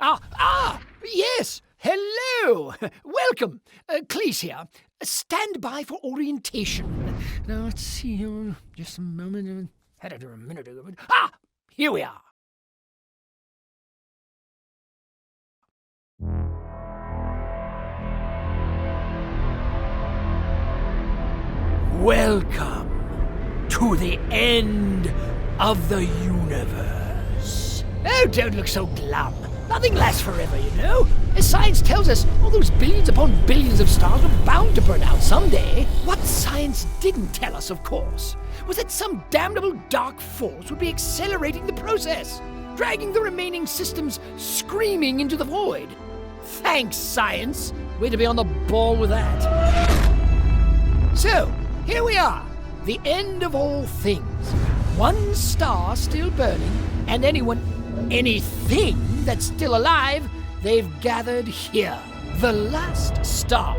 Yes! Hello! Welcome! Cleese here. Stand by for orientation. Now, let's see here. Just a moment. Had it a minute ago. Here we are. Welcome to the end of the universe. Oh, don't look so glum. Nothing lasts forever, you know. As science tells us, all those billions upon billions of stars are bound to burn out someday. What science didn't tell us, of course, was that some damnable dark force would be accelerating the process, dragging the remaining systems screaming into the void. Thanks, science. Way to be on the ball with that. So, here we are. The end of all things. One star still burning, and anything that's still alive, they've gathered here. The last star,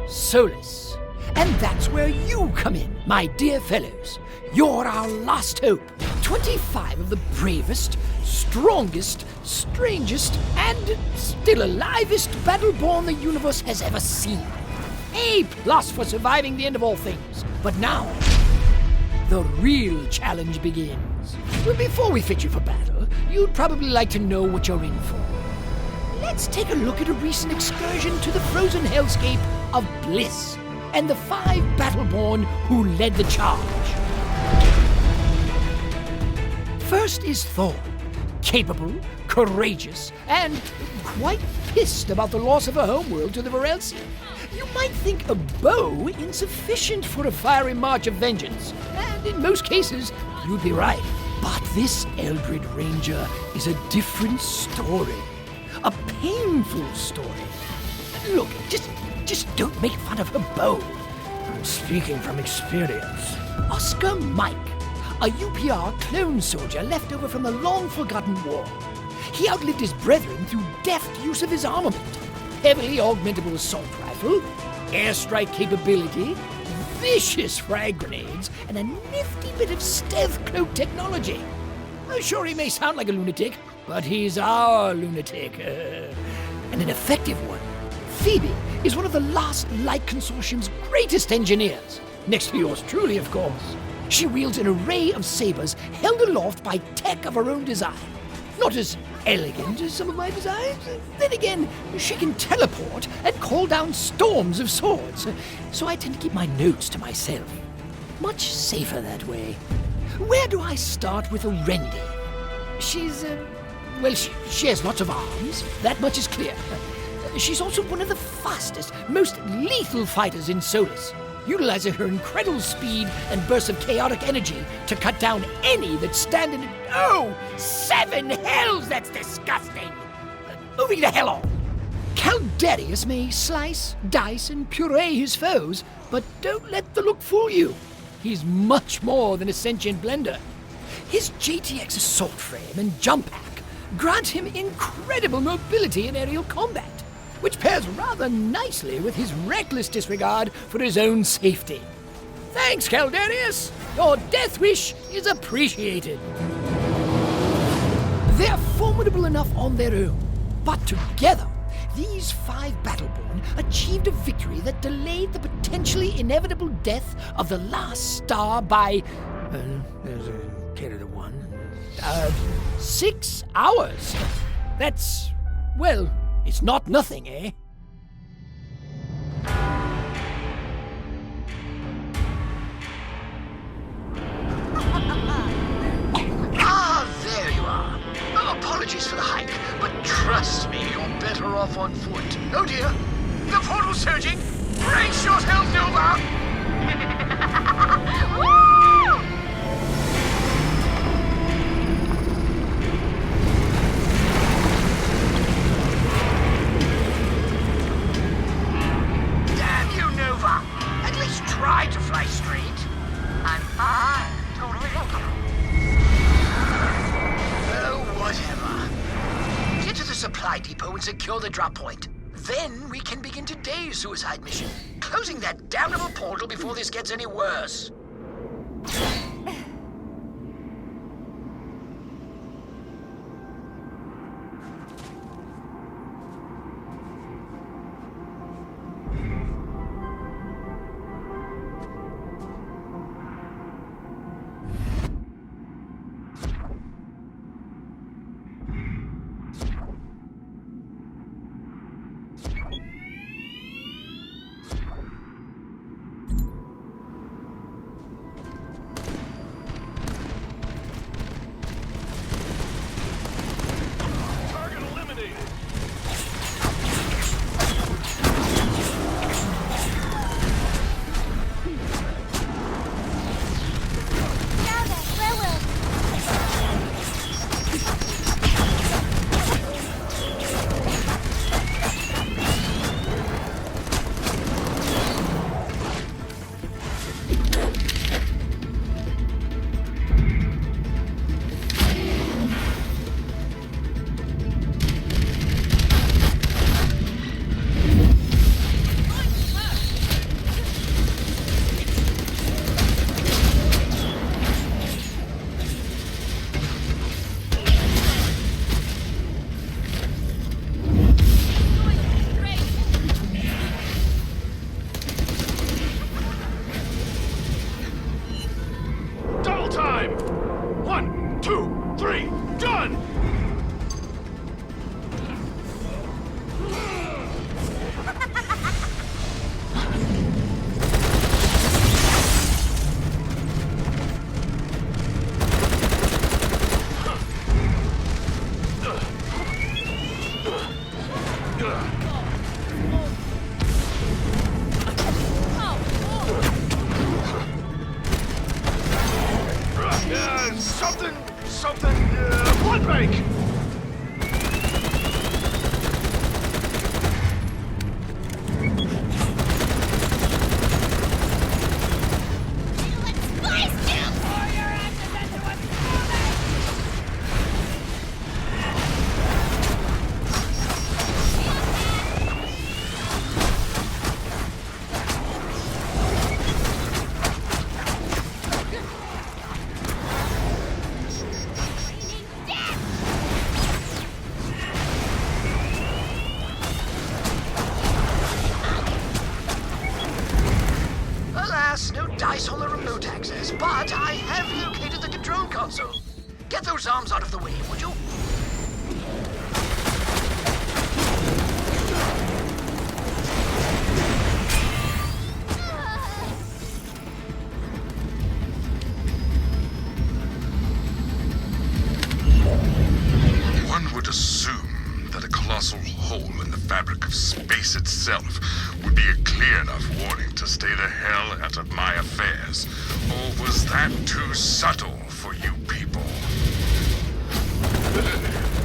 Solus. And that's where you come in, my dear fellows. You're our last hope. 25 of the bravest, strongest, strangest, and still alivest Battleborn the universe has ever seen. A+ for surviving the end of all things. But now, the real challenge begins. Well, before we fit you for battle, you'd probably like to know what you're in for. Let's take a look at a recent excursion to the frozen hellscape of Bliss and the 5 Battleborn who led the charge. First is THORN, capable, courageous, and quite pissed about the loss of her homeworld to the Varelsi. You might think a bow insufficient for a fiery march of vengeance, and in most cases, you'd be right. But this Eldred Ranger is a different story. A painful story. Look, just don't make fun of her bow. I'm speaking from experience. Oscar Mike, a UPR clone soldier left over from the long-forgotten war. He outlived his brethren through deft use of his armament. Heavily augmentable assault rifle, airstrike capability, vicious frag grenades, and a nifty bit of stealth cloak technology. Sure, he may sound like a lunatic, but he's our lunatic. And an effective one. PHOEBE is one of the last Light Consortium's greatest engineers. Next to yours truly, of course. She wields an array of sabers held aloft by tech of her own design. Not as elegant as some of my designs. Then again, she can teleport and call down storms of swords. So I tend to keep my notes to myself. Much safer that way. Where do I start with ORENDI? She's, she has lots of arms. That much is clear. She's also one of the fastest, most lethal fighters in Solus, utilizing her incredible speed and bursts of chaotic energy to cut down any that stand in... Oh, 7 hells, that's disgusting! Moving the hell on. Caldarius may slice, dice, and puree his foes, but don't let the look fool you. He's much more than a sentient blender. His JTX assault frame and jump pack grant him incredible mobility in aerial combat, which pairs rather nicely with his reckless disregard for his own safety. Thanks, Caldarius! Your death wish is appreciated. They're formidable enough on their own, but together, these 5 Battleborn achieved a victory that delayed the potentially inevitable death of the last star by... there's a carry to 1. 6 hours. That's... well... it's not nothing, eh? There you are. Oh, apologies for the hike, but trust me, you're better off on foot. Oh dear, the portal's surging. Brace yourselves, Nova! Woo! At least try to fly straight. And I totally okay. Oh, whatever. Get to the supply depot and secure the drop point. Then we can begin today's suicide mission, closing that damnable portal before this gets any worse. 3, done! Blood bank! No dice on the remote access, but I have located the control console. Get those arms out of the way, would you? One would assume that a colossal hole in the fabric of space itself would be a clear enough warning to stay the hell out of my affairs. Or was that too subtle for you people?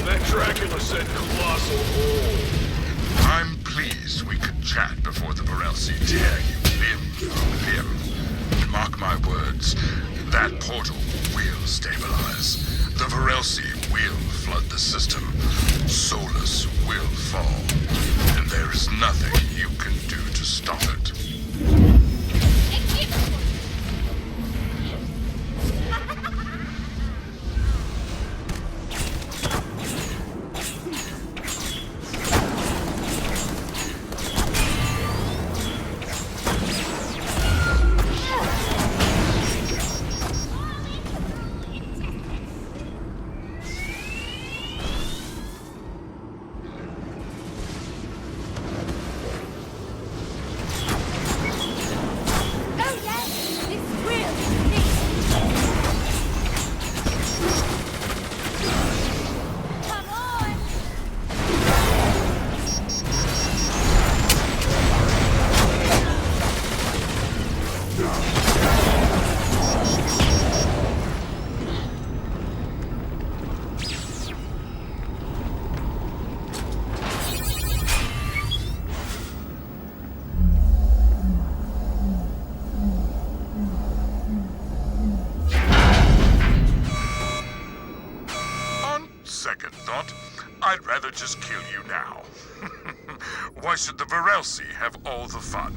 That Dracula said colossal hole. I'm pleased we could chat before the Varelsi tear you limb from limb. Mark my words, that portal will stabilize. The Varelsi will flood the system. Solus will fall. And there is nothing you can do to stop it. Second thought, I'd rather just kill you now. Why should the Varelsi have all the fun?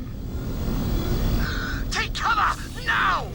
Take cover, now!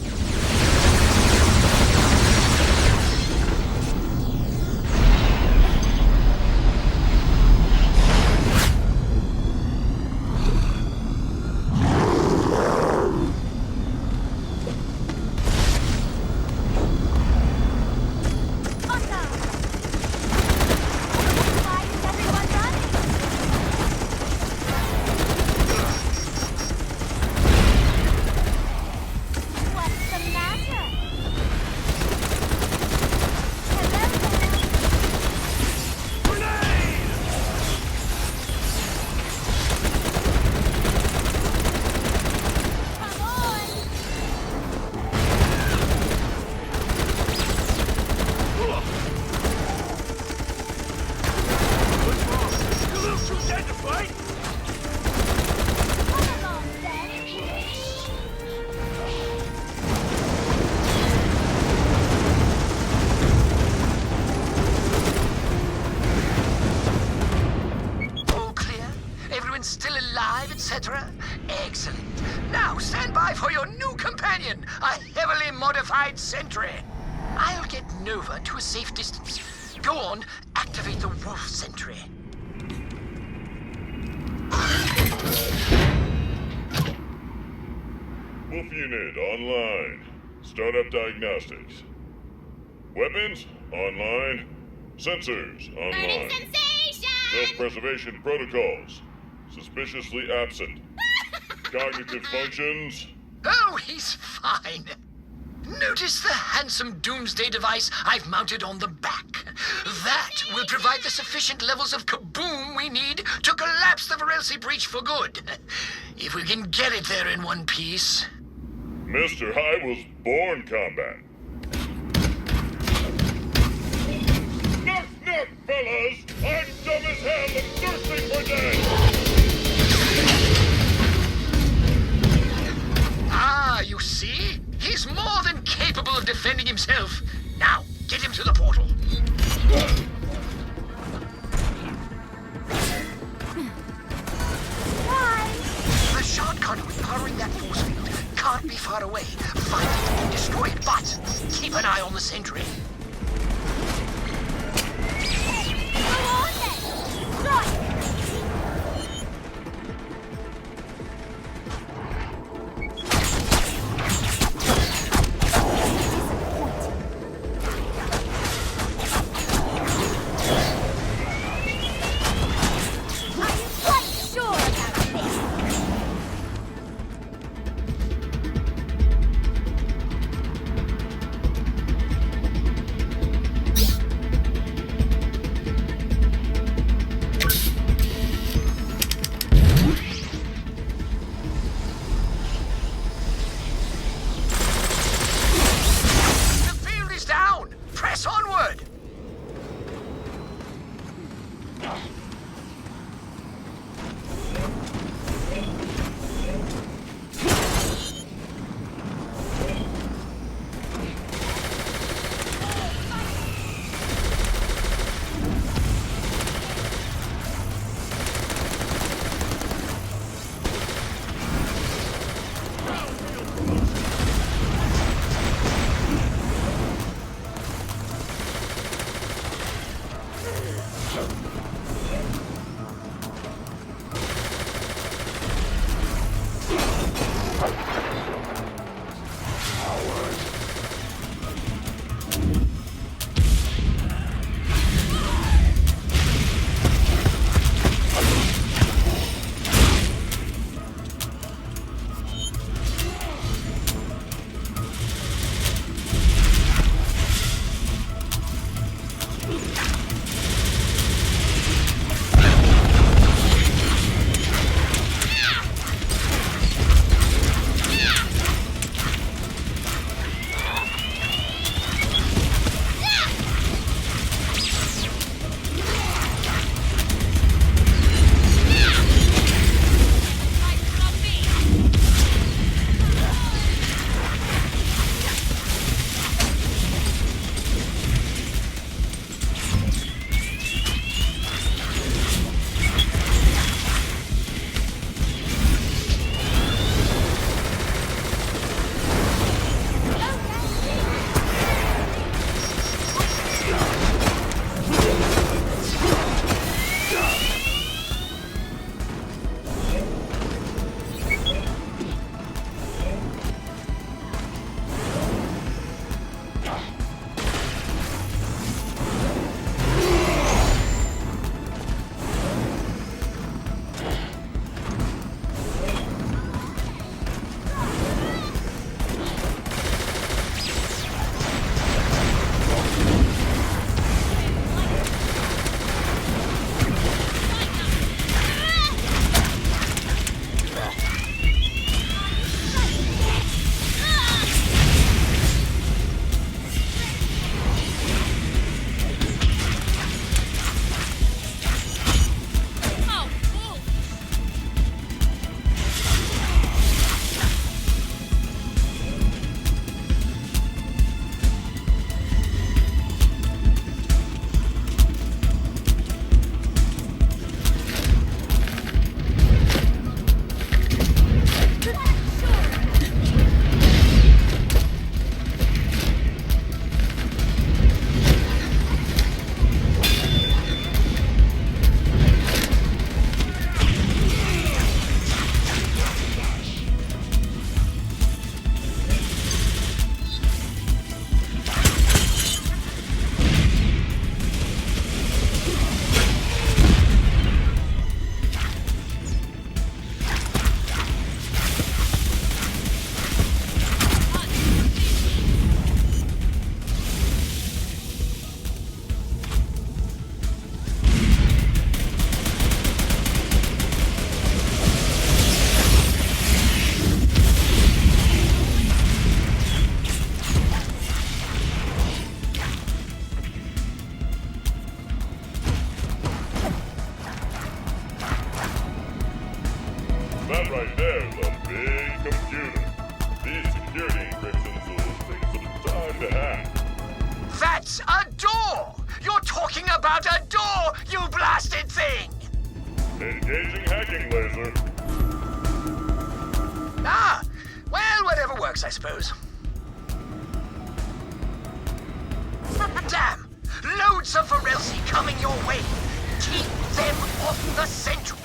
Still alive, etc.? Excellent. Now stand by for your new companion, a heavily modified sentry. I'll get Nova to a safe distance. Go on, activate the wolf sentry. Wolf unit online. Start up diagnostics. Weapons? Online. Sensors online. Self-preservation protocols. Suspiciously absent. Cognitive functions. Oh, he's fine. Notice the handsome doomsday device I've mounted on the back. That will provide the sufficient levels of kaboom we need to collapse the Varelsi breach for good. If we can get it there in one piece. Mister, I was born combat. Knock, knock, fellas! I'm dumb as hell and thirsting for death! Ah, you see? He's more than capable of defending himself. Now, get him to the portal. The shard conduit powering that force field can't be far away. Find it and destroy it, but keep an eye on the sentry. That's a door! You're talking about a door, you blasted thing! Engaging hacking laser. Ah, well, whatever works, I suppose. Damn! Loads of Varelsi coming your way! Keep them off the central!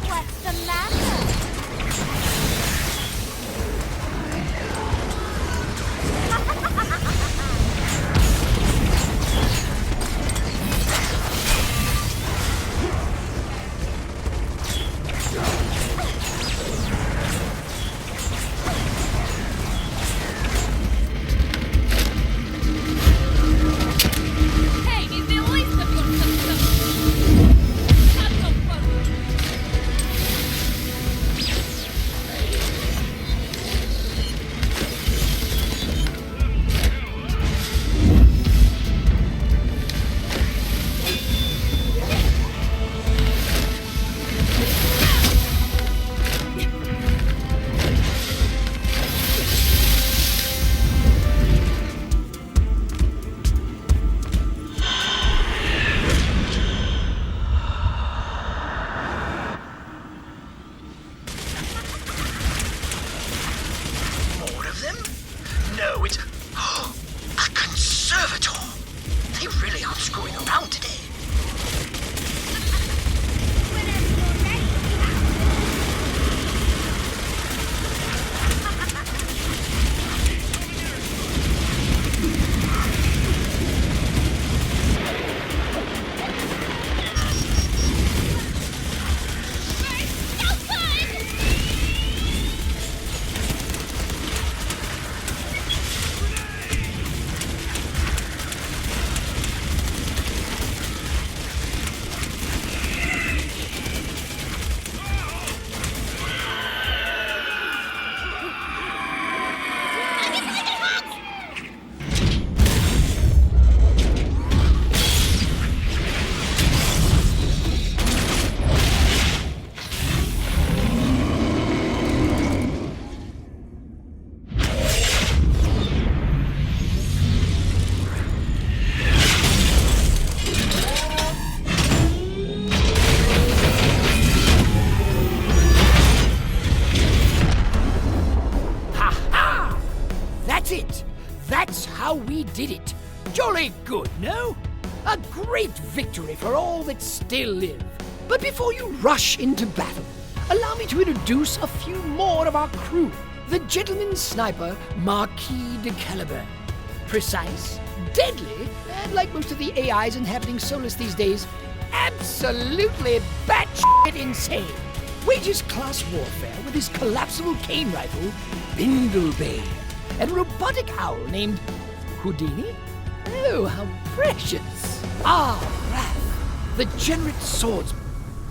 What's the matter? Hey, is the least of your system? Not so fun. More of them? No, it's... a conservator! They really aren't screwing around today. Ha-ha! That's it! That's how we did it! Jolly good, no? A great victory for all that still live. But before you rush into battle, allow me to introduce a few more of our crew. The gentleman sniper, Marquis de Caliburn. Precise, deadly, and like most of the AIs inhabiting Solus these days, absolutely batshit insane. Wages class warfare with his collapsible cane rifle, Bindlebane, and a robotic owl named Houdini? Oh, how precious. Ah, Wrath, the generate swordsman.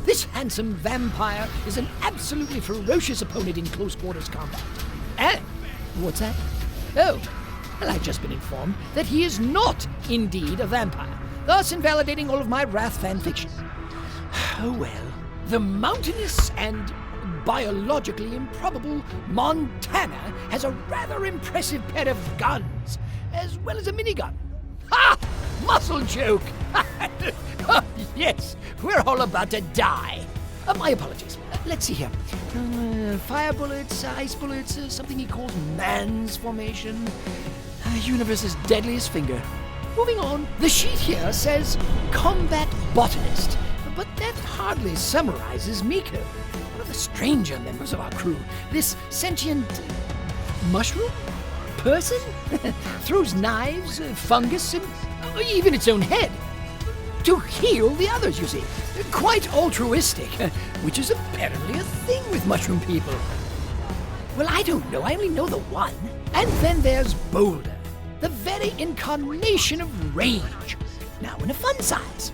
This handsome vampire is an absolutely ferocious opponent in close quarters combat. And, what's that? Oh, well, I've just been informed that he is not indeed a vampire, thus invalidating all of my Wrath fanfiction. Oh well. The mountainous and biologically improbable Montana has a rather impressive pair of guns, as well as a minigun. Ha! Muscle joke! Oh, yes, we're all about to die. My apologies. Let's see here. Fire bullets, ice bullets, something he calls man's formation. Universe's deadliest finger. Moving on, the sheet here says combat botanist, but that hardly summarizes Miko, one of the stranger members of our crew. This sentient mushroom? Person? Throws knives, fungus, and even its own head. To heal the others, you see. Quite altruistic, which is apparently a thing with mushroom people. Well, I don't know. I only know the one. And then there's Boulder, the very incarnation of rage. Now in a fun size.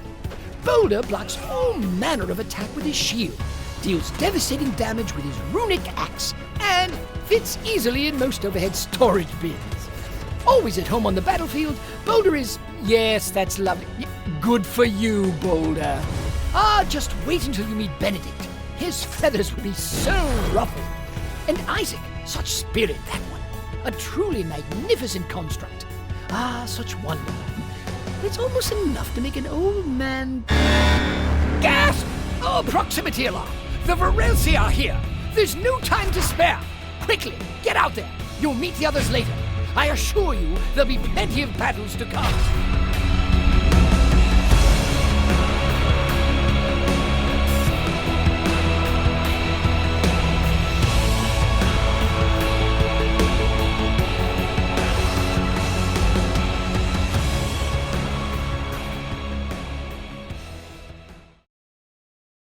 Boulder blocks all manner of attack with his shield, deals devastating damage with his runic axe, and fits easily in most overhead storage bins. Always at home on the battlefield, Boulder is... Yes, that's lovely. Good for you, Boulder. Just wait until you meet Benedict. His feathers will be so ruffled. And Isaac, such spirit, that one. A truly magnificent construct. Such wonder. It's almost enough to make an old man... Gasp! Oh, proximity alarm! The Varelsi are here! There's no time to spare! Quickly, get out there! You'll meet the others later. I assure you, there'll be plenty of battles to come.